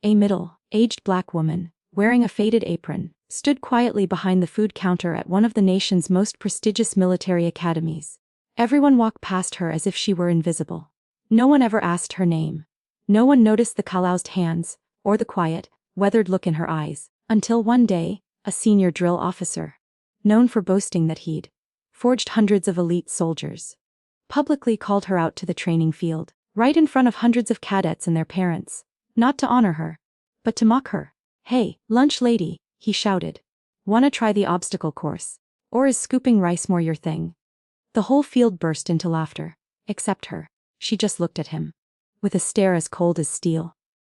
A middle-aged black woman, wearing a faded apron, stood quietly behind the food counter at one of the nation's most prestigious military academies. Everyone walked past her as if she were invisible. No one ever asked her name. No one noticed the calloused hands, or the quiet, weathered look in her eyes, until one day, a senior drill officer, known for boasting that he'd forged hundreds of elite soldiers, publicly called her out to the training field, right in front of hundreds of cadets and their parents, not to honor her, but to mock her. "Hey, lunch lady," he shouted. "Wanna try the obstacle course? Or is scooping rice more your thing?" The whole field burst into laughter, except her. She just looked at him, with a stare as cold as steel.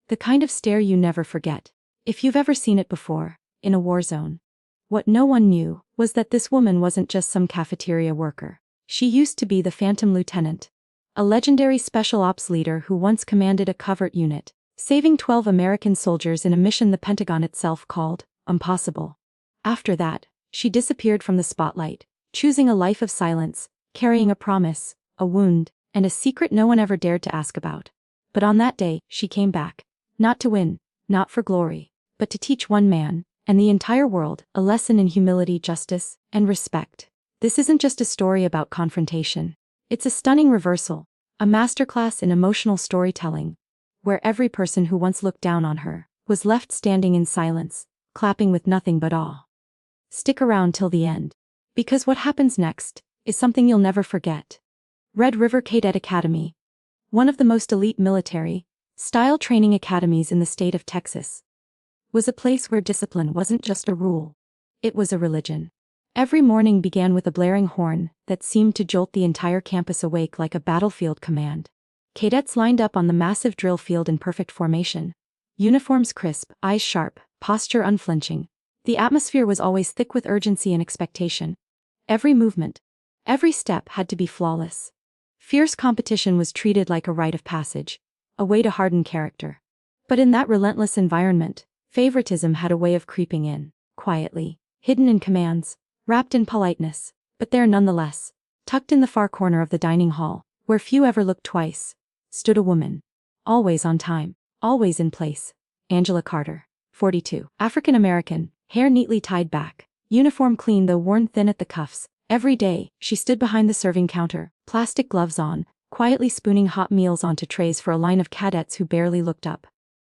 The kind of stare you never forget, if you've ever seen it before, in a war zone. What no one knew was that this woman wasn't just some cafeteria worker. She used to be the Phantom Lieutenant, a legendary special ops leader who once commanded a covert unit, saving 12 American soldiers in a mission the Pentagon itself called impossible. After that, she disappeared from the spotlight, choosing a life of silence, carrying a promise, a wound, and a secret no one ever dared to ask about. But on that day, she came back. Not to win, not for glory, but to teach one man, and the entire world, a lesson in humility, justice, and respect. This isn't just a story about confrontation. It's a stunning reversal, a masterclass in emotional storytelling, where every person who once looked down on her was left standing in silence, clapping with nothing but awe. Stick around till the end, because what happens next is something you'll never forget. Red River Cadet Academy, one of the most elite military-style training academies in the state of Texas, was a place where discipline wasn't just a rule. It was a religion. Every morning began with a blaring horn that seemed to jolt the entire campus awake like a battlefield command. Cadets lined up on the massive drill field in perfect formation. Uniforms crisp, eyes sharp, posture unflinching. The atmosphere was always thick with urgency and expectation. Every movement, every step had to be flawless. Fierce competition was treated like a rite of passage, a way to harden character. But in that relentless environment, favoritism had a way of creeping in, quietly, hidden in commands, wrapped in politeness, but there nonetheless, tucked in the far corner of the dining hall, where few ever looked twice, stood a woman. Always on time, always in place. Angela Carter, 42. African American, hair neatly tied back, uniform clean though worn thin at the cuffs. Every day, she stood behind the serving counter, plastic gloves on, quietly spooning hot meals onto trays for a line of cadets who barely looked up.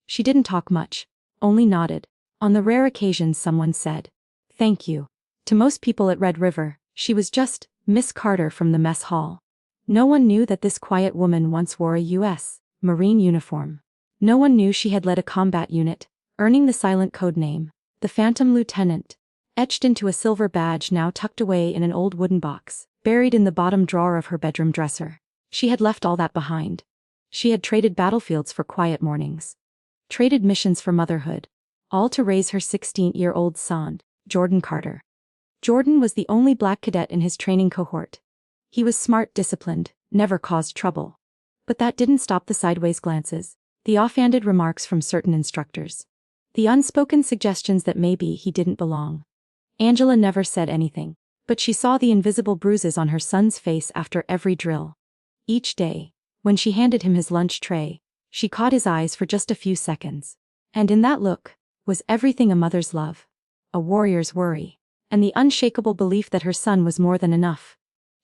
She didn't talk much, only nodded. On the rare occasions someone said, "Thank you." To most people at Red River, she was just Miss Carter from the mess hall. No one knew that this quiet woman once wore a U.S. Marine uniform. No one knew she had led a combat unit, earning the silent code name, the Phantom Lieutenant, etched into a silver badge now tucked away in an old wooden box, buried in the bottom drawer of her bedroom dresser. She had left all that behind. She had traded battlefields for quiet mornings, traded missions for motherhood, all to raise her 16-year-old son, Jordan Carter. Jordan was the only black cadet in his training cohort. He was smart, disciplined, never caused trouble. But that didn't stop the sideways glances, the offhanded remarks from certain instructors, the unspoken suggestions that maybe he didn't belong. Angela never said anything, but she saw the invisible bruises on her son's face after every drill. Each day, when she handed him his lunch tray, she caught his eyes for just a few seconds. And in that look was everything a mother's love, a warrior's worry, and the unshakable belief that her son was more than enough.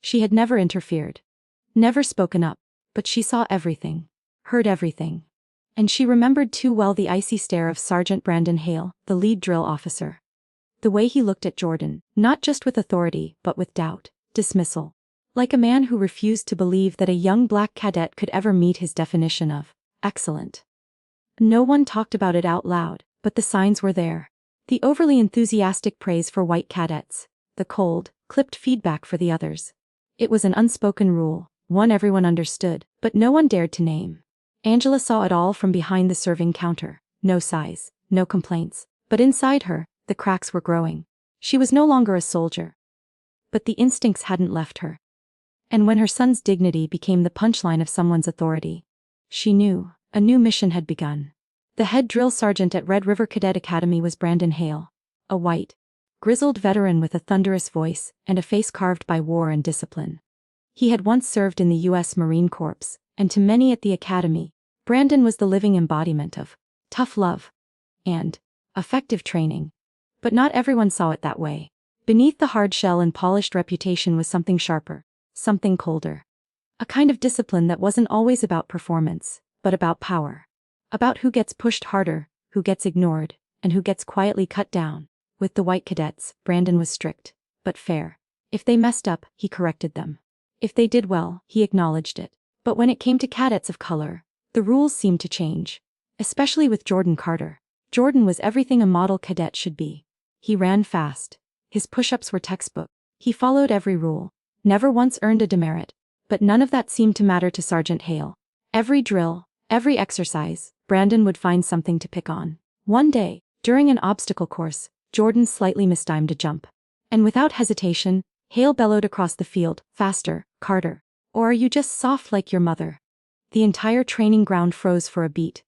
She had never interfered, never spoken up, but she saw everything, heard everything. And she remembered too well the icy stare of Sergeant Brandon Hale, the lead drill officer. The way he looked at Jordan, not just with authority, but with doubt, dismissal. Like a man who refused to believe that a young black cadet could ever meet his definition of excellent. No one talked about it out loud, but the signs were there. The overly enthusiastic praise for white cadets, the cold, clipped feedback for the others. It was an unspoken rule, one everyone understood, but no one dared to name. Angela saw it all from behind the serving counter. No sighs, no complaints, but inside her, the cracks were growing. She was no longer a soldier. But the instincts hadn't left her. And when her son's dignity became the punchline of someone's authority, she knew a new mission had begun. The head drill sergeant at Red River Cadet Academy was Brandon Hale, a white, grizzled veteran with a thunderous voice and a face carved by war and discipline. He had once served in the U.S. Marine Corps, and to many at the academy, Brandon was the living embodiment of tough love, and effective training. But not everyone saw it that way. Beneath the hard shell and polished reputation was something sharper, something colder. A kind of discipline that wasn't always about performance, but about power. About who gets pushed harder, who gets ignored, and who gets quietly cut down. With the white cadets, Brandon was strict, but fair. If they messed up, he corrected them. If they did well, he acknowledged it. But when it came to cadets of color, the rules seemed to change. Especially with Jordan Carter. Jordan was everything a model cadet should be. He ran fast. His push-ups were textbook. He followed every rule. Never once earned a demerit. But none of that seemed to matter to Sergeant Hale. Every drill, every exercise, Brandon would find something to pick on. One day, during an obstacle course, Jordan slightly mistimed a jump. And without hesitation, Hale bellowed across the field, "Faster, Carter. Or are you just soft like your mother?" The entire training ground froze for a beat.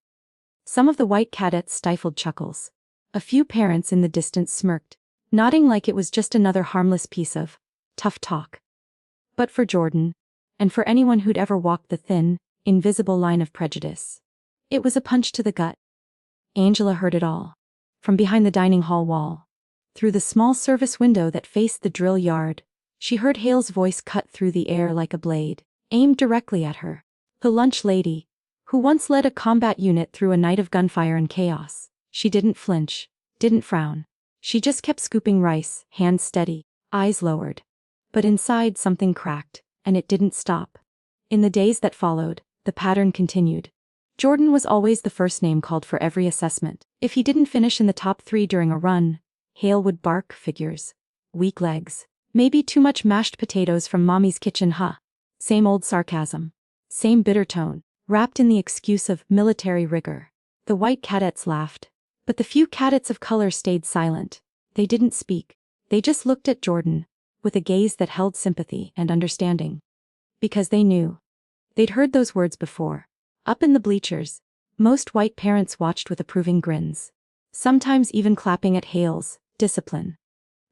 Some of the white cadets stifled chuckles. A few parents in the distance smirked, nodding like it was just another harmless piece of tough talk. But for Jordan, and for anyone who'd ever walked the thin, invisible line of prejudice, it was a punch to the gut. Angela heard it all. From behind the dining hall wall. Through the small service window that faced the drill yard, she heard Hale's voice cut through the air like a blade, aimed directly at her. The lunch lady, who once led a combat unit through a night of gunfire and chaos. She didn't flinch, didn't frown. She just kept scooping rice, hands steady, eyes lowered. But inside something cracked, and it didn't stop. In the days that followed, the pattern continued. Jordan was always the first name called for every assessment. If he didn't finish in the top 3 during a run, Hale would bark figures. Weak legs. Maybe too much mashed potatoes from mommy's kitchen, huh? Same old sarcasm. Same bitter tone, wrapped in the excuse of military rigor. The white cadets laughed. But the few cadets of color stayed silent. They didn't speak. They just looked at Jordan, with a gaze that held sympathy and understanding. Because they knew. They'd heard those words before. Up in the bleachers, most white parents watched with approving grins. Sometimes even clapping at Hale's discipline.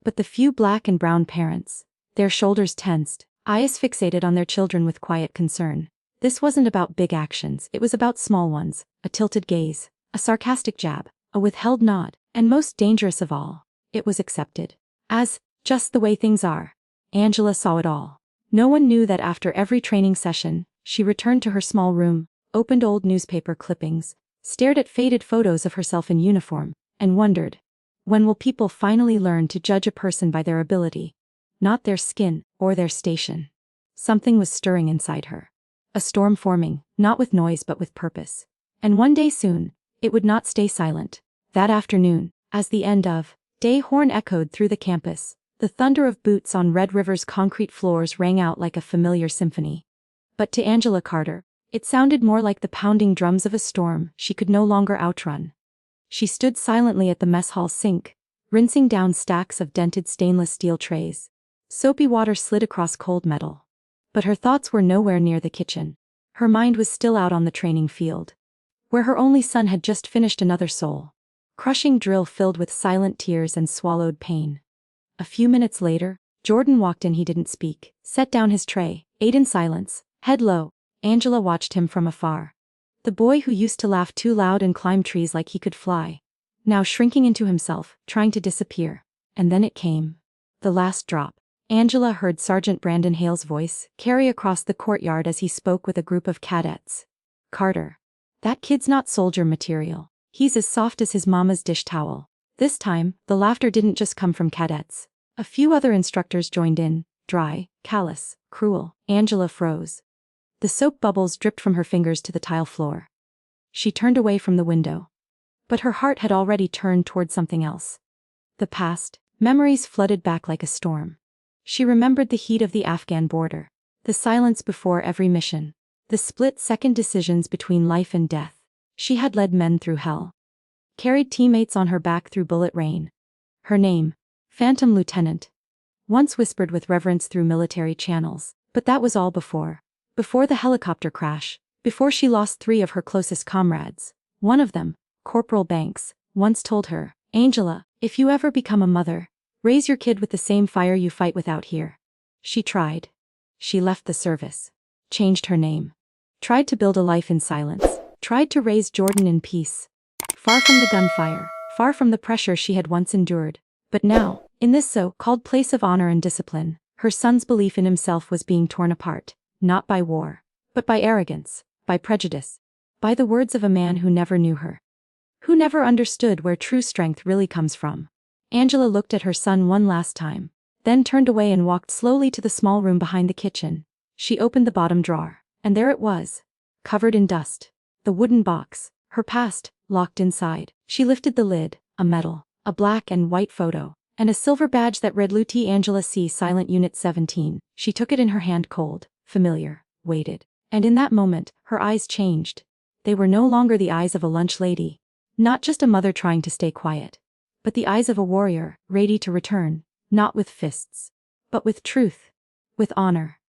But the few black and brown parents, their shoulders tensed, eyes fixated on their children with quiet concern. This wasn't about big actions, it was about small ones, a tilted gaze, a sarcastic jab, a withheld nod, and most dangerous of all, it was accepted. As, just the way things are. Angela saw it all. No one knew that after every training session, she returned to her small room, opened old newspaper clippings, stared at faded photos of herself in uniform, and wondered, when will people finally learn to judge a person by their ability, not their skin or their station? Something was stirring inside her. A storm forming, not with noise but with purpose. And one day soon, it would not stay silent. That afternoon, as the end of day horn echoed through the campus, the thunder of boots on Red River's concrete floors rang out like a familiar symphony. But to Angela Carter, it sounded more like the pounding drums of a storm she could no longer outrun. She stood silently at the mess hall sink, rinsing down stacks of dented stainless steel trays. Soapy water slid across cold metal. But her thoughts were nowhere near the kitchen. Her mind was still out on the training field, where her only son had just finished another soul-crushing drill filled with silent tears and swallowed pain. A few minutes later, Jordan walked in. He didn't speak, set down his tray, ate in silence, head low. Angela watched him from afar. The boy who used to laugh too loud and climb trees like he could fly, now shrinking into himself, trying to disappear. And then it came. The last drop. Angela heard Sergeant Brandon Hale's voice carry across the courtyard as he spoke with a group of cadets. "Carter. That kid's not soldier material. He's as soft as his mama's dish towel." This time, the laughter didn't just come from cadets. A few other instructors joined in, dry, callous, cruel. Angela froze. The soap bubbles dripped from her fingers to the tile floor. She turned away from the window. But her heart had already turned toward something else. The past, memories flooded back like a storm. She remembered the heat of the Afghan border, the silence before every mission, the split-second decisions between life and death. She had led men through hell, carried teammates on her back through bullet rain. Her name, Phantom Lieutenant, once whispered with reverence through military channels. But that was all before the helicopter crash, before she lost 3 of her closest comrades. One of them, Corporal Banks, once told her, "Angela, if you ever become a mother, raise your kid with the same fire you fight with out here." She tried. She left the service, changed her name, tried to build a life in silence, tried to raise Jordan in peace. far from the gunfire, far from the pressure she had once endured. But now, in this so-called place of honor and discipline, her son's belief in himself was being torn apart, not by war, but by arrogance, by prejudice, by the words of a man who never knew her, who never understood where true strength really comes from. Angela looked at her son one last time, then turned away and walked slowly to the small room behind the kitchen. She opened the bottom drawer, and there it was, covered in dust. The wooden box, her past, locked inside. She lifted the lid, a medal, a black and white photo, and a silver badge that read Lieutenant Angela C. Silent Unit 17. She took it in her hand, cold, familiar, waited. And in that moment, her eyes changed. They were no longer the eyes of a lunch lady, not just a mother trying to stay quiet, but the eyes of a warrior, ready to return, not with fists, but with truth, with honor,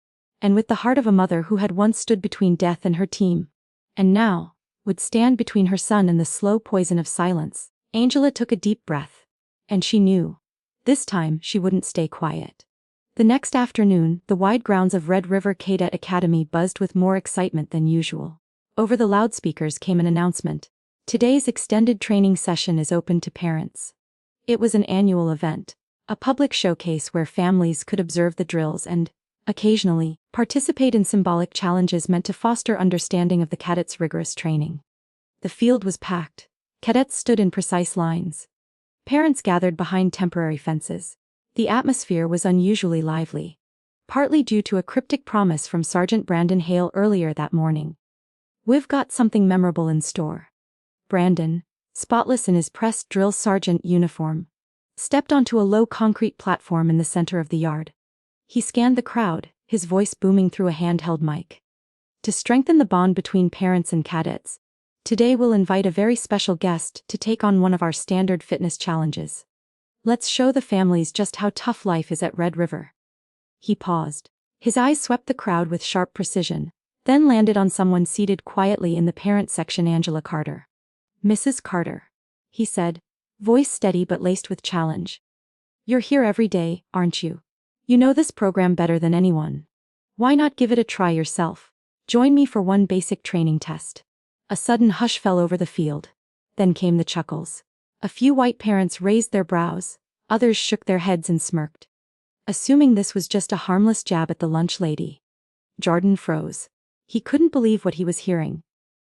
and with the heart of a mother who had once stood between death and her team, and now would stand between her son and the slow poison of silence. Angela took a deep breath, and she knew, this time she wouldn't stay quiet. The next afternoon, the wide grounds of Red River Cadet Academy buzzed with more excitement than usual. Over the loudspeakers came an announcement. Today's extended training session is open to parents. It was an annual event, a public showcase where families could observe the drills and, occasionally, participate in symbolic challenges meant to foster understanding of the cadets' rigorous training. The field was packed. Cadets stood in precise lines. Parents gathered behind temporary fences. The atmosphere was unusually lively, partly due to a cryptic promise from Sergeant Brandon Hale earlier that morning. "We've got something memorable in store." Brandon, spotless in his pressed drill sergeant uniform, stepped onto a low concrete platform in the center of the yard. He scanned the crowd, his voice booming through a handheld mic. "To strengthen the bond between parents and cadets, today we'll invite a very special guest to take on one of our standard fitness challenges. Let's show the families just how tough life is at Red River." He paused. His eyes swept the crowd with sharp precision, then landed on someone seated quietly in the parent section. "Angela Carter." "Mrs. Carter," he said, voice steady but laced with challenge. "You're here every day, aren't you? You know this program better than anyone. Why not give it a try yourself? Join me for one basic training test." A sudden hush fell over the field. Then came the chuckles. A few white parents raised their brows, others shook their heads and smirked, assuming this was just a harmless jab at the lunch lady. Jordan froze. He couldn't believe what he was hearing.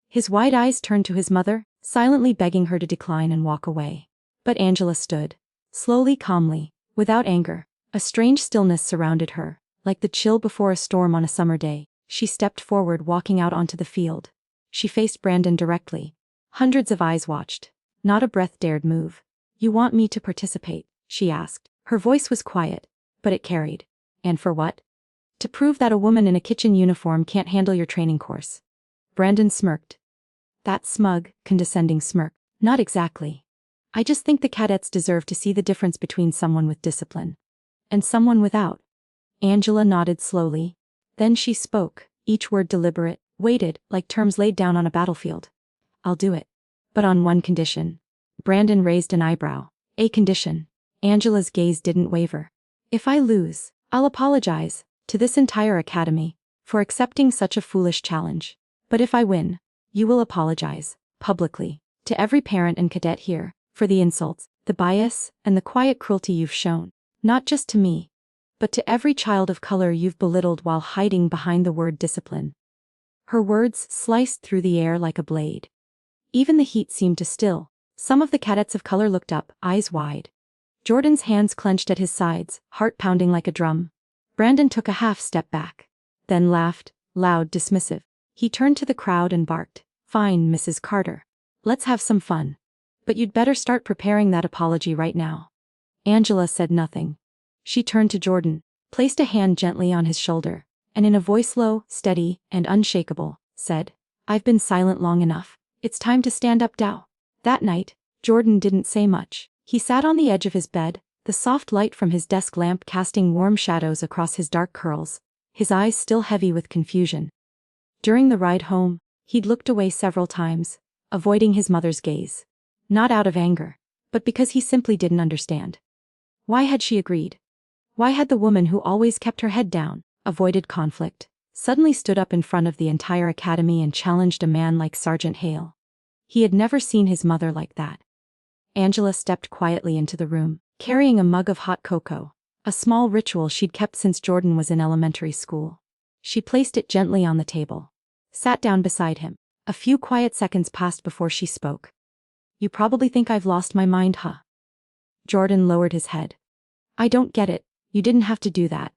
His wide eyes turned to his mother, silently begging her to decline and walk away. But Angela stood, slowly, calmly, without anger. A strange stillness surrounded her, like the chill before a storm on a summer day. She stepped forward, walking out onto the field. She faced Brandon directly. Hundreds of eyes watched. Not a breath dared move. "You want me to participate?" she asked. Her voice was quiet, but it carried. "And for what?" "To prove that a woman in a kitchen uniform can't handle your training course." Brandon smirked. That smug, condescending smirk. "Not exactly. I just think the cadets deserve to see the difference between someone with discipline and someone without." Angela nodded slowly. Then she spoke, each word deliberate, weighted, like terms laid down on a battlefield. "I'll do it. But on one condition." Brandon raised an eyebrow. "A condition?" Angela's gaze didn't waver. "If I lose, I'll apologize to this entire academy for accepting such a foolish challenge. But if I win, you will apologize, publicly, to every parent and cadet here, for the insults, the bias, and the quiet cruelty you've shown. Not just to me, but to every child of color you've belittled while hiding behind the word discipline." Her words sliced through the air like a blade. Even the heat seemed to still. Some of the cadets of color looked up, eyes wide. Jordan's hands clenched at his sides, heart pounding like a drum. Brandon took a half step back, then laughed, loud, dismissive. He turned to the crowd and barked, "Fine, Mrs. Carter. Let's have some fun. But you'd better start preparing that apology right now." Angela said nothing. She turned to Jordan, placed a hand gently on his shoulder, and in a voice low, steady, and unshakable, said, "I've been silent long enough. It's time to stand up now." That night, Jordan didn't say much. He sat on the edge of his bed, the soft light from his desk lamp casting warm shadows across his dark curls, his eyes still heavy with confusion. During the ride home, he'd looked away several times, avoiding his mother's gaze. Not out of anger, but because he simply didn't understand. Why had she agreed? Why had the woman who always kept her head down, avoided conflict, suddenly stood up in front of the entire academy and challenged a man like Sergeant Hale? He had never seen his mother like that. Angela stepped quietly into the room, carrying a mug of hot cocoa, a small ritual she'd kept since Jordan was in elementary school. She placed it gently on the table, sat down beside him. A few quiet seconds passed before she spoke. "You probably think I've lost my mind, huh?" Jordan lowered his head. "I don't get it, you didn't have to do that."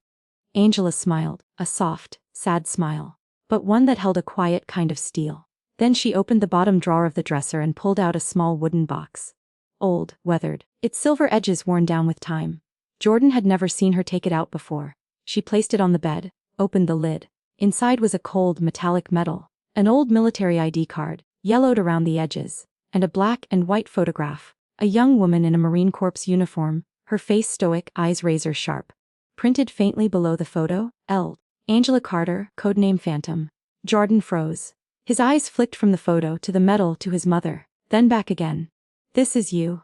Angela smiled, a soft, sad smile, but one that held a quiet kind of steel. Then she opened the bottom drawer of the dresser and pulled out a small wooden box. Old, weathered, its silver edges worn down with time. Jordan had never seen her take it out before. She placed it on the bed, opened the lid. Inside was a cold, metallic metal, an old military ID card, yellowed around the edges, and a black and white photograph. A young woman in a Marine Corps uniform, her face stoic, eyes razor sharp. Printed faintly below the photo, L. Angela Carter, codename Phantom. Jordan froze. His eyes flicked from the photo to the medal to his mother, then back again. "This is you?"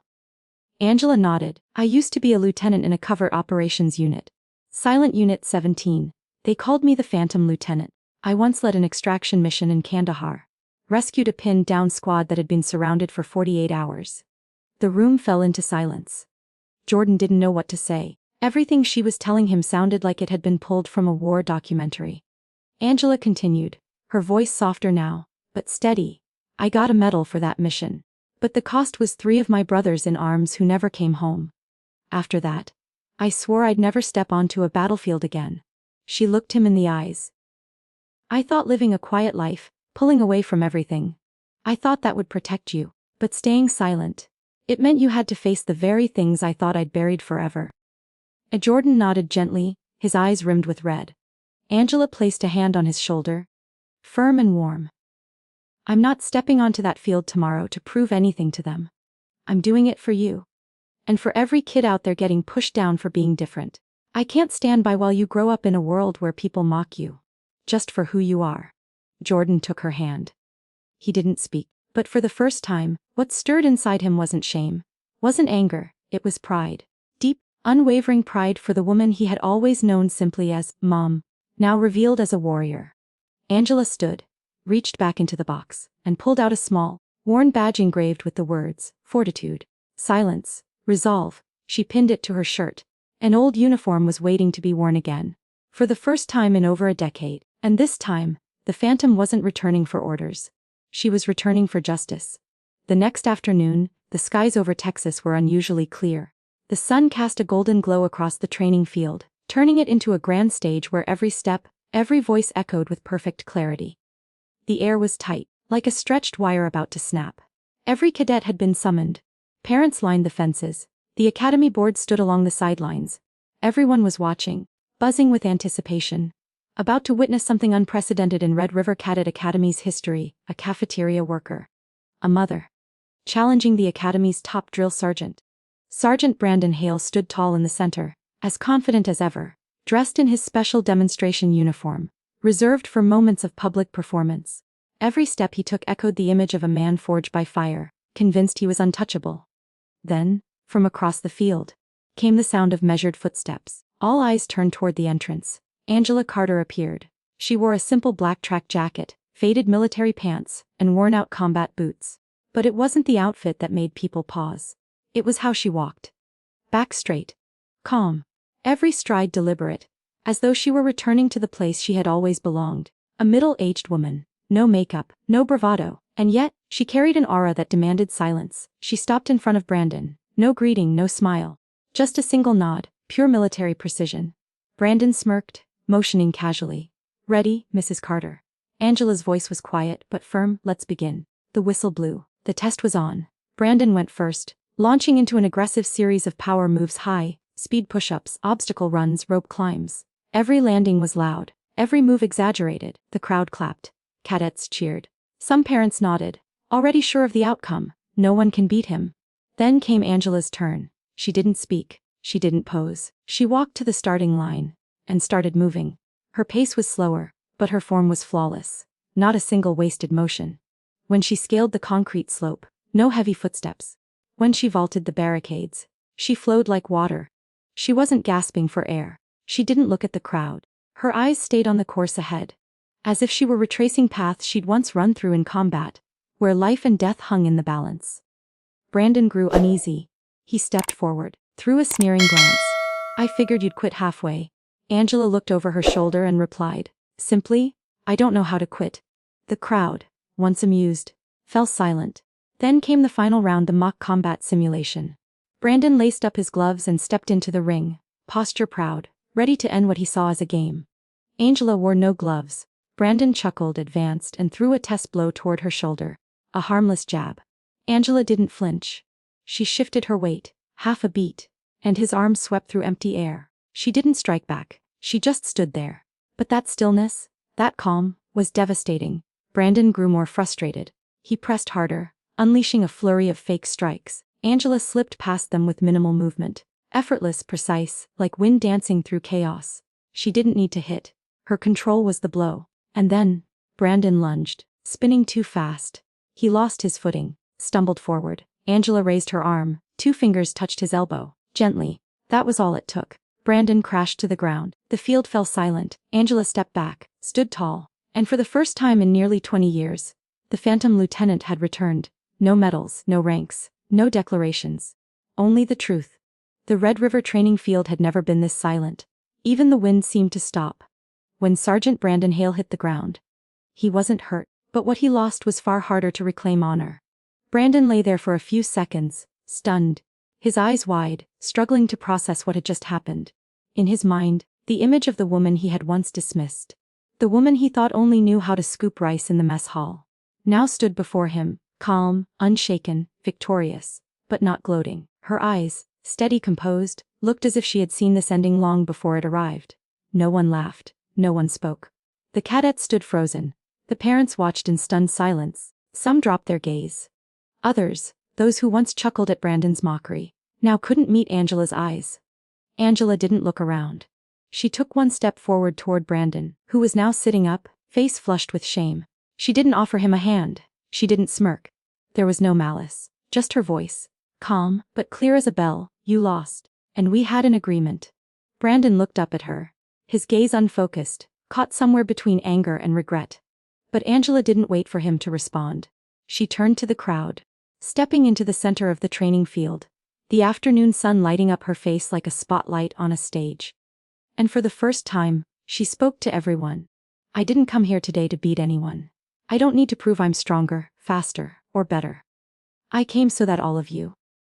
Angela nodded. "I used to be a lieutenant in a covert operations unit. Silent Unit 17. They called me the Phantom Lieutenant. I once led an extraction mission in Kandahar. Rescued a pinned-down squad that had been surrounded for 48 hours. The room fell into silence. Jordan didn't know what to say. Everything she was telling him sounded like it had been pulled from a war documentary. Angela continued, her voice softer now, but steady. "I got a medal for that mission. But the cost was 3 of my brothers in arms who never came home. After that, I swore I'd never step onto a battlefield again." She looked him in the eyes. "I thought living a quiet life, pulling away from everything. I thought that would protect you. But staying silent, it meant you had to face the very things I thought I'd buried forever." Jordan nodded gently, his eyes rimmed with red. Angela placed a hand on his shoulder, firm and warm. "I'm not stepping onto that field tomorrow to prove anything to them. I'm doing it for you. And for every kid out there getting pushed down for being different. I can't stand by while you grow up in a world where people mock you. Just for who you are." Jordan took her hand. He didn't speak, but for the first time, what stirred inside him wasn't shame, wasn't anger, it was pride. Deep, unwavering pride for the woman he had always known simply as Mom, now revealed as a warrior. Angela stood, reached back into the box, and pulled out a small, worn badge engraved with the words, Fortitude, Silence, Resolve. She pinned it to her shirt. An old uniform was waiting to be worn again. For the first time in over a decade, and this time, the Phantom wasn't returning for orders. She was returning for justice. The next afternoon, the skies over Texas were unusually clear. The sun cast a golden glow across the training field, turning it into a grand stage where every step, every voice echoed with perfect clarity. The air was tight, like a stretched wire about to snap. Every cadet had been summoned. Parents lined the fences. The academy board stood along the sidelines. Everyone was watching, buzzing with anticipation. About to witness something unprecedented in Red River Cadet Academy's history, a cafeteria worker. A mother. Challenging the academy's top drill sergeant. Sergeant Brandon Hale stood tall in the center, as confident as ever, dressed in his special demonstration uniform, reserved for moments of public performance. Every step he took echoed the image of a man forged by fire, convinced he was untouchable. Then, from across the field, came the sound of measured footsteps. All eyes turned toward the entrance. Angela Carter appeared. She wore a simple black track jacket, faded military pants, and worn-out combat boots. But it wasn't the outfit that made people pause. It was how she walked. Back straight. Calm. Every stride deliberate. As though she were returning to the place she had always belonged. A middle-aged woman. No makeup, no bravado. And yet, she carried an aura that demanded silence. She stopped in front of Brandon. No greeting, no smile. Just a single nod, pure military precision. Brandon smirked, motioning casually. "Ready, Mrs. Carter." Angela's voice was quiet but firm. "Let's begin." The whistle blew. The test was on. Brandon went first, launching into an aggressive series of power moves: high, speed push-ups, obstacle runs, rope climbs. Every landing was loud, every move exaggerated. The crowd clapped. Cadets cheered. Some parents nodded, already sure of the outcome. No one can beat him. Then came Angela's turn. She didn't speak. She didn't pose. She walked to the starting line and started moving. Her pace was slower, but her form was flawless. Not a single wasted motion. When she scaled the concrete slope, no heavy footsteps. When she vaulted the barricades, she flowed like water. She wasn't gasping for air. She didn't look at the crowd. Her eyes stayed on the course ahead. As if she were retracing paths she'd once run through in combat, where life and death hung in the balance. Brandon grew uneasy. He stepped forward, threw a sneering glance. "I figured you'd quit halfway." Angela looked over her shoulder and replied, simply, "I don't know how to quit." The crowd, once amused, fell silent. Then came the final round, the mock combat simulation. Brandon laced up his gloves and stepped into the ring, posture proud, ready to end what he saw as a game. Angela wore no gloves. Brandon chuckled, advanced, and threw a test blow toward her shoulder. A harmless jab. Angela didn't flinch. She shifted her weight, half a beat, and his arm swept through empty air. She didn't strike back. She just stood there. But that stillness, that calm, was devastating. Brandon grew more frustrated. He pressed harder, unleashing a flurry of fake strikes. Angela slipped past them with minimal movement. Effortless, precise, like wind dancing through chaos. She didn't need to hit. Her control was the blow. And then, Brandon lunged, spinning too fast. He lost his footing, stumbled forward. Angela raised her arm, 2 fingers touched his elbow, gently. That was all it took. Brandon crashed to the ground. The field fell silent. Angela stepped back, stood tall, and for the first time in nearly 20 years, the Phantom Lieutenant had returned. No medals, no ranks, no declarations. Only the truth. The Red River training field had never been this silent. Even the wind seemed to stop. When Sergeant Brandon Hale hit the ground, he wasn't hurt, but what he lost was far harder to reclaim: honor. Brandon lay there for a few seconds, stunned, his eyes wide, struggling to process what had just happened. In his mind, the image of the woman he had once dismissed, the woman he thought only knew how to scoop rice in the mess hall, now stood before him, calm, unshaken, victorious, but not gloating. Her eyes, steady, composed, looked as if she had seen this ending long before it arrived. No one laughed. No one spoke. The cadets stood frozen. The parents watched in stunned silence. Some dropped their gaze. Others, those who once chuckled at Brandon's mockery, now couldn't meet Angela's eyes. Angela didn't look around. She took one step forward toward Brandon, who was now sitting up, face flushed with shame. She didn't offer him a hand. She didn't smirk. There was no malice, just her voice, calm but clear as a bell. "You lost, and we had an agreement." Brandon looked up at her, his gaze unfocused, caught somewhere between anger and regret. But Angela didn't wait for him to respond. She turned to the crowd, stepping into the center of the training field, the afternoon sun lighting up her face like a spotlight on a stage. And for the first time, she spoke to everyone. "I didn't come here today to beat anyone. I don't need to prove I'm stronger, faster, or better. I came so that all of you,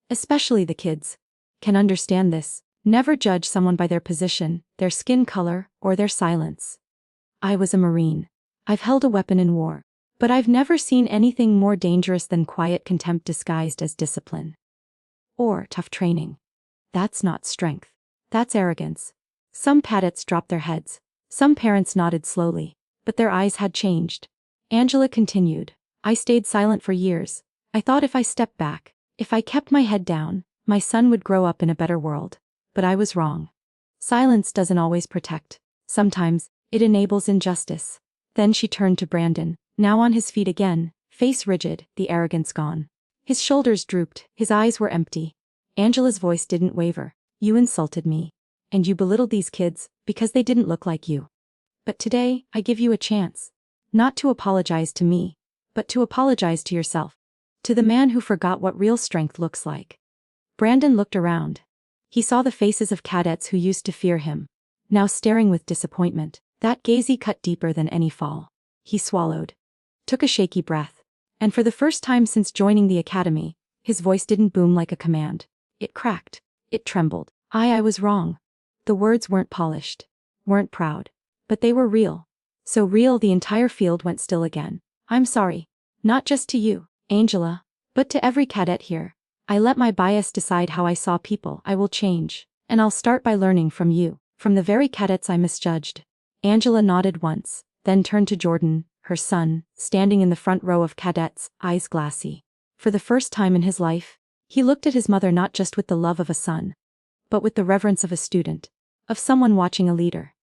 especially the kids, can understand this. Never judge someone by their position, their skin color, or their silence. I was a Marine. I've held a weapon in war. But I've never seen anything more dangerous than quiet contempt disguised as discipline. Or tough training. That's not strength. That's arrogance." Some cadets dropped their heads. Some parents nodded slowly. But their eyes had changed. Angela continued. "I stayed silent for years. I thought if I stepped back, if I kept my head down, my son would grow up in a better world. But I was wrong. Silence doesn't always protect. Sometimes, it enables injustice." Then she turned to Brandon, now on his feet again, face rigid, the arrogance gone. His shoulders drooped, his eyes were empty. Angela's voice didn't waver. "You insulted me. And you belittled these kids, because they didn't look like you. But today, I give you a chance. Not to apologize to me, but to apologize to yourself. To the man who forgot what real strength looks like." Brandon looked around. He saw the faces of cadets who used to fear him, now staring with disappointment. That gaze cut deeper than any fall. He swallowed, took a shaky breath, and for the first time since joining the academy, his voice didn't boom like a command. It cracked. It trembled. I was wrong." The words weren't polished, weren't proud, but they were real. So real the entire field went still again. "I'm sorry. Not just to you, Angela, but to every cadet here. I let my bias decide how I saw people. I will change, and I'll start by learning from you, from the very cadets I misjudged." Angela nodded once, then turned to Jordan, her son, standing in the front row of cadets, eyes glassy. For the first time in his life, he looked at his mother not just with the love of a son, but with the reverence of a student, of someone watching a leader,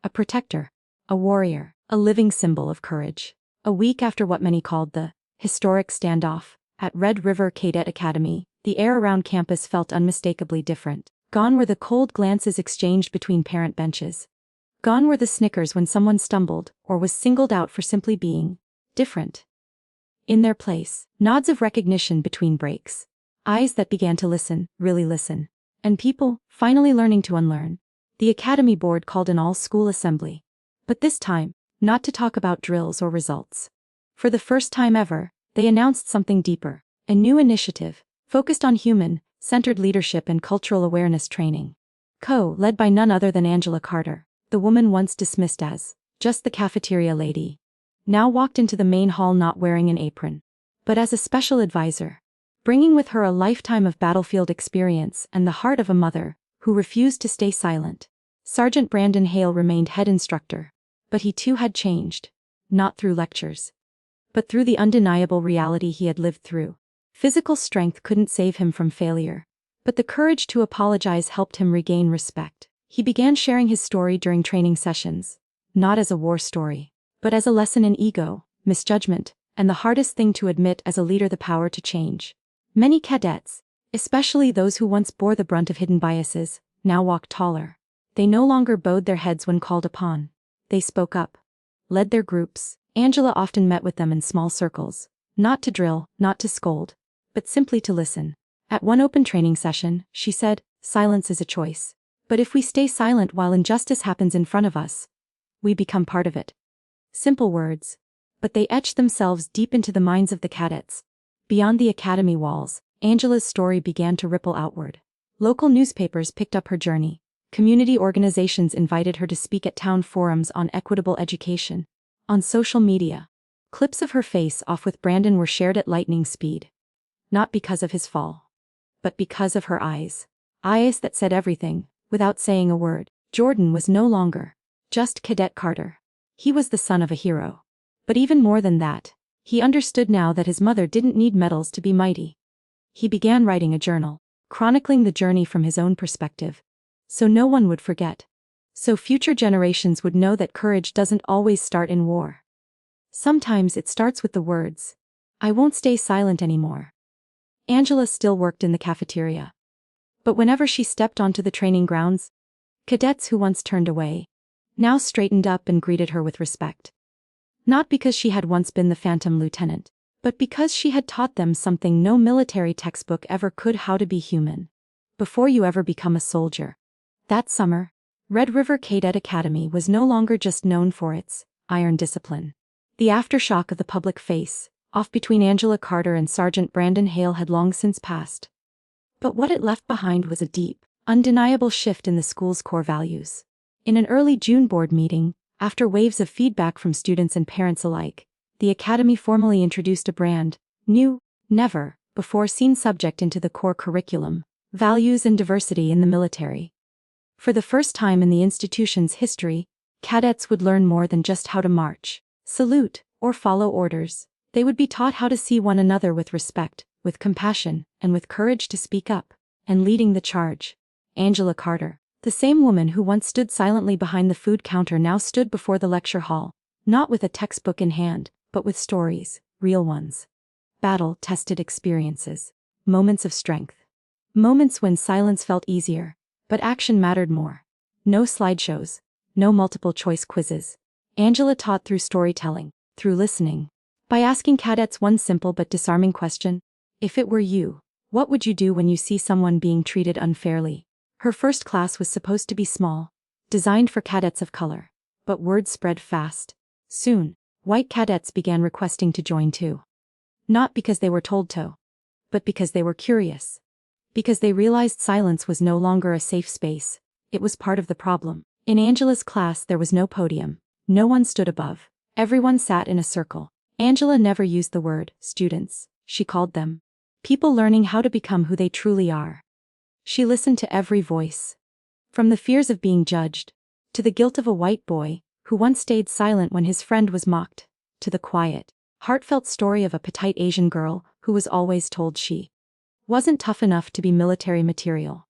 a protector, a warrior, a living symbol of courage. A week after what many called the historic standoff at Red River Cadet Academy, the air around campus felt unmistakably different. Gone were the cold glances exchanged between parent benches. Gone were the snickers when someone stumbled or was singled out for simply being different. In their place, nods of recognition between breaks. Eyes that began to listen, really listen. And people, finally learning to unlearn. The academy board called an all-school assembly. But this time, not to talk about drills or results. For the first time ever, they announced something deeper. A new initiative, focused on human-centered leadership and cultural awareness training. Led by none other than Angela Carter, the woman once dismissed as just the cafeteria lady. Now walked into the main hall not wearing an apron, but as a special advisor, bringing with her a lifetime of battlefield experience and the heart of a mother who refused to stay silent. Sergeant Brandon Hale remained head instructor, but he too had changed, not through lectures, but through the undeniable reality he had lived through. Physical strength couldn't save him from failure, but the courage to apologize helped him regain respect. He began sharing his story during training sessions, not as a war story, but as a lesson in ego, misjudgment, and the hardest thing to admit as a leader: the power to change. Many cadets, especially those who once bore the brunt of hidden biases, now walked taller. They no longer bowed their heads when called upon. They spoke up, led their groups. Angela often met with them in small circles, not to drill, not to scold, but simply to listen. At one open training session, she said, "Silence is a choice. But if we stay silent while injustice happens in front of us, we become part of it." Simple words, but they etched themselves deep into the minds of the cadets. Beyond the academy walls, Angela's story began to ripple outward. Local newspapers picked up her journey. Community organizations invited her to speak at town forums on equitable education. On social media, clips of her face-off with Brandon were shared at lightning speed. Not because of his fall, but because of her eyes. Eyes that said everything, without saying a word. Jordan was no longer just Cadet Carter. He was the son of a hero. But even more than that, he understood now that his mother didn't need medals to be mighty. He began writing a journal, chronicling the journey from his own perspective, so no one would forget. So future generations would know that courage doesn't always start in war. Sometimes it starts with the words, "I won't stay silent anymore." Angela still worked in the cafeteria. But whenever she stepped onto the training grounds, cadets who once turned away now straightened up and greeted her with respect. Not because she had once been the phantom lieutenant, but because she had taught them something no military textbook ever could: how to be human. Before you ever become a soldier. That summer, Red River Cadet Academy was no longer just known for its iron discipline. The aftershock of the public face-off between Angela Carter and Sergeant Brandon Hale had long since passed. But what it left behind was a deep, undeniable shift in the school's core values. In an early June board meeting, after waves of feedback from students and parents alike, the academy formally introduced a brand new, never-before-seen subject into the core curriculum: values and diversity in the military. For the first time in the institution's history, cadets would learn more than just how to march, salute, or follow orders. They would be taught how to see one another with respect, with compassion, and with courage to speak up. And leading the charge, Angela Carter, the same woman who once stood silently behind the food counter, now stood before the lecture hall, not with a textbook in hand, but with stories, real ones. Battle-tested experiences. Moments of strength. Moments when silence felt easier, but action mattered more. No slideshows, no multiple-choice quizzes. Angela taught through storytelling, through listening. By asking cadets one simple but disarming question: if it were you, what would you do when you see someone being treated unfairly? Her first class was supposed to be small, designed for cadets of color. But word spread fast. Soon, white cadets began requesting to join too. Not because they were told to, but because they were curious. Because they realized silence was no longer a safe space, it was part of the problem. In Angela's class there was no podium. No one stood above. Everyone sat in a circle. Angela never used the word students. She called them people learning how to become who they truly are. She listened to every voice. From the fears of being judged, to the guilt of a white boy who once stayed silent when his friend was mocked, to the quiet, heartfelt story of a petite Asian girl who was always told she wasn't tough enough to be military material.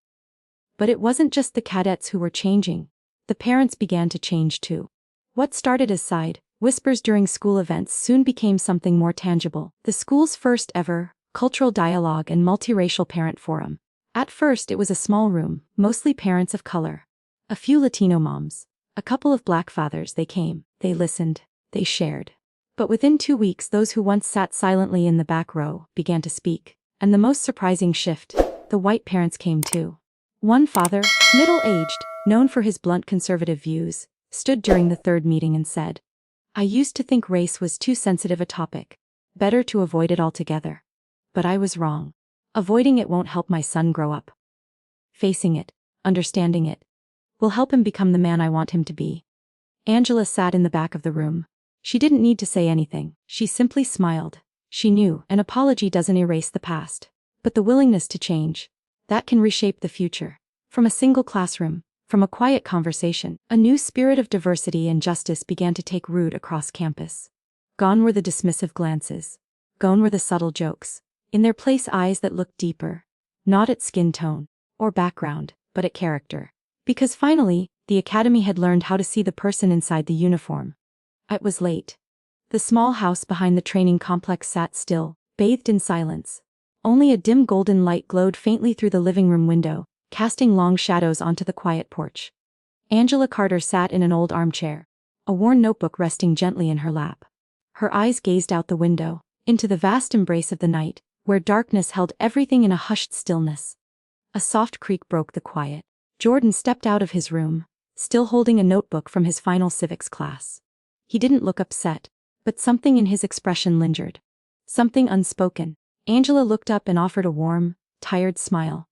But it wasn't just the cadets who were changing. The parents began to change too. What started as side whispers during school events soon became something more tangible: the school's first ever cultural dialogue and multiracial parent forum. At first it was a small room, mostly parents of color. A few Latino moms, a couple of black fathers. They came, they listened, they shared. But within 2 weeks, those who once sat silently in the back row began to speak. And the most surprising shift, the white parents came too. One father, middle-aged, known for his blunt conservative views, stood during the third meeting and said, "I used to think race was too sensitive a topic. Better to avoid it altogether. But I was wrong. Avoiding it won't help my son grow up. Facing it, understanding it, will help him become the man I want him to be." Angela sat in the back of the room. She didn't need to say anything, she simply smiled. She knew an apology doesn't erase the past, but the willingness to change, that can reshape the future. From a single classroom, from a quiet conversation, a new spirit of diversity and justice began to take root across campus. Gone were the dismissive glances. Gone were the subtle jokes. In their place, eyes that looked deeper, not at skin tone or background, but at character. Because finally, the academy had learned how to see the person inside the uniform. It was late. The small house behind the training complex sat still, bathed in silence. Only a dim golden light glowed faintly through the living room window, casting long shadows onto the quiet porch. Angela Carter sat in an old armchair, a worn notebook resting gently in her lap. Her eyes gazed out the window, into the vast embrace of the night, where darkness held everything in a hushed stillness. A soft creak broke the quiet. Jordan stepped out of his room, still holding a notebook from his final civics class. He didn't look upset, but something in his expression lingered. Something unspoken. Angela looked up and offered a warm, tired smile.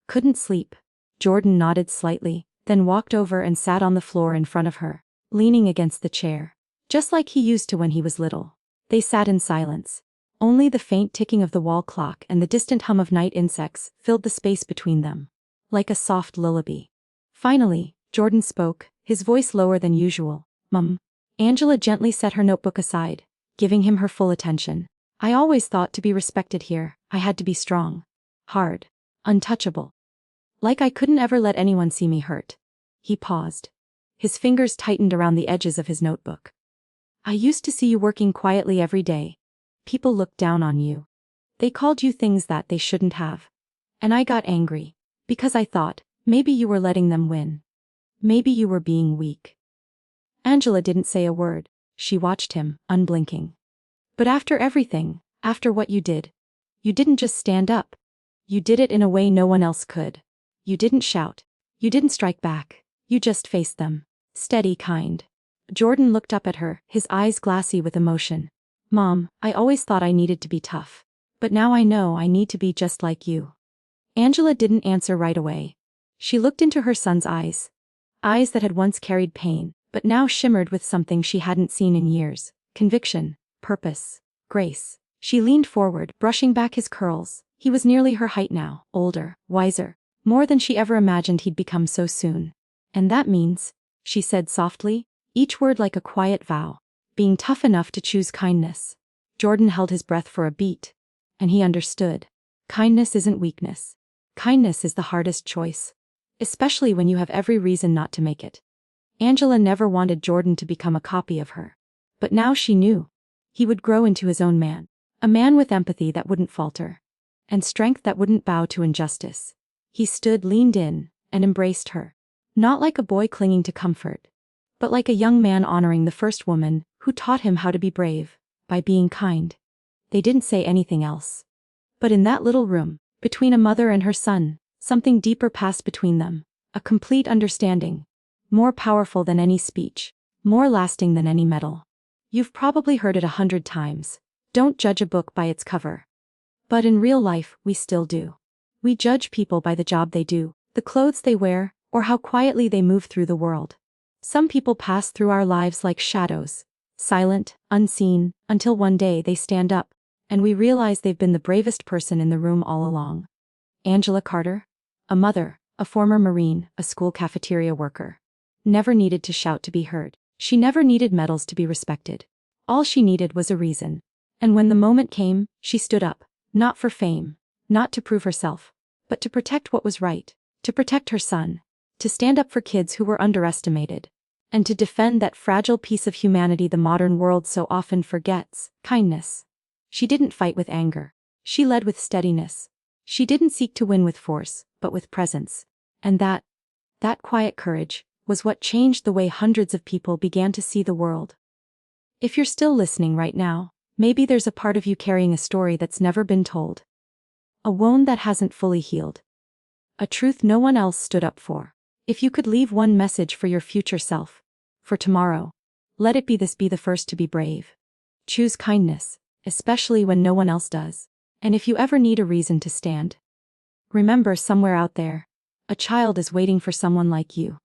"Couldn't sleep." Jordan nodded slightly, then walked over and sat on the floor in front of her, leaning against the chair, just like he used to when he was little. They sat in silence. Only the faint ticking of the wall clock and the distant hum of night insects filled the space between them, like a soft lullaby. Finally, Jordan spoke, his voice lower than usual. "Mum." Angela gently set her notebook aside, giving him her full attention. "I always thought to be respected here, I had to be strong. Hard. Untouchable. Like I couldn't ever let anyone see me hurt." He paused. His fingers tightened around the edges of his notebook. "I used to see you working quietly every day. People looked down on you. They called you things that they shouldn't have. And I got angry, because I thought, maybe you were letting them win. Maybe you were being weak." Angela didn't say a word. She watched him, unblinking. "But after everything, after what you didn't just stand up. You did it in a way no one else could. You didn't shout. You didn't strike back. You just faced them. Steady, kind." Jordan looked up at her, his eyes glassy with emotion. "Mom, I always thought I needed to be tough. But now I know I need to be just like you." Angela didn't answer right away. She looked into her son's eyes. Eyes that had once carried pain, but now shimmered with something she hadn't seen in years. Conviction, purpose, grace. She leaned forward, brushing back his curls. He was nearly her height now, older, wiser, more than she ever imagined he'd become so soon. "And that means," she said softly, each word like a quiet vow, "being tough enough to choose kindness." Jordan held his breath for a beat. And he understood. Kindness isn't weakness. Kindness is the hardest choice. Especially when you have every reason not to make it. Angela never wanted Jordan to become a copy of her. But now she knew. He would grow into his own man. A man with empathy that wouldn't falter. And strength that wouldn't bow to injustice. He stood, leaned in, and embraced her. Not like a boy clinging to comfort, but like a young man honoring the first woman who taught him how to be brave, by being kind. They didn't say anything else. But in that little room, between a mother and her son, something deeper passed between them. A complete understanding. More powerful than any speech. More lasting than any medal. You've probably heard it 100 times. Don't judge a book by its cover. But in real life, we still do. We judge people by the job they do, the clothes they wear, or how quietly they move through the world. Some people pass through our lives like shadows, silent, unseen, until one day they stand up, and we realize they've been the bravest person in the room all along. Angela Carter, a mother, a former Marine, a school cafeteria worker, never needed to shout to be heard. She never needed medals to be respected. All she needed was a reason. And when the moment came, she stood up, not for fame, not to prove herself, but to protect what was right, to protect her son, to stand up for kids who were underestimated, and to defend that fragile piece of humanity the modern world so often forgets, kindness. She didn't fight with anger. She led with steadiness. She didn't seek to win with force, but with presence. And that quiet courage, was what changed the way hundreds of people began to see the world. If you're still listening right now, maybe there's a part of you carrying a story that's never been told. A wound that hasn't fully healed. A truth no one else stood up for. If you could leave one message for your future self, for tomorrow, let it be this: be the first to be brave. Choose kindness, especially when no one else does. And if you ever need a reason to stand, remember, somewhere out there, a child is waiting for someone like you.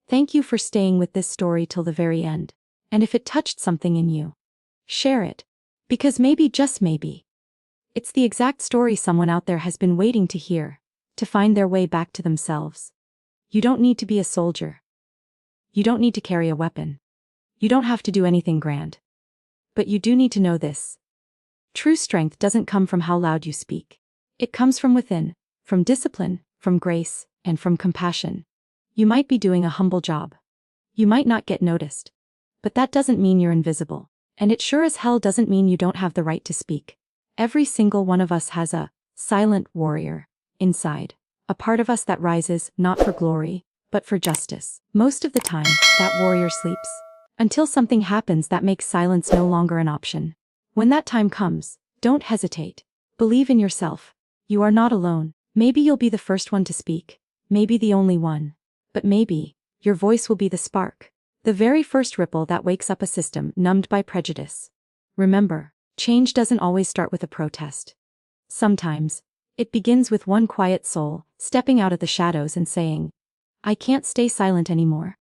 Thank you for staying with this story till the very end. And if it touched something in you, share it. Because maybe, just maybe, it's the exact story someone out there has been waiting to hear, to find their way back to themselves. You don't need to be a soldier. You don't need to carry a weapon. You don't have to do anything grand. But you do need to know this. True strength doesn't come from how loud you speak. It comes from within, from discipline, from grace, and from compassion. You might be doing a humble job. You might not get noticed. But that doesn't mean you're invisible. And it sure as hell doesn't mean you don't have the right to speak. Every single one of us has a silent warrior inside. A part of us that rises, not for glory, but for justice. Most of the time, that warrior sleeps. Until something happens that makes silence no longer an option. When that time comes, don't hesitate. Believe in yourself. You are not alone. Maybe you'll be the first one to speak. Maybe the only one. But maybe, your voice will be the spark. The very first ripple that wakes up a system numbed by prejudice. Remember, change doesn't always start with a protest. Sometimes, it begins with one quiet soul, stepping out of the shadows and saying, I can't stay silent anymore.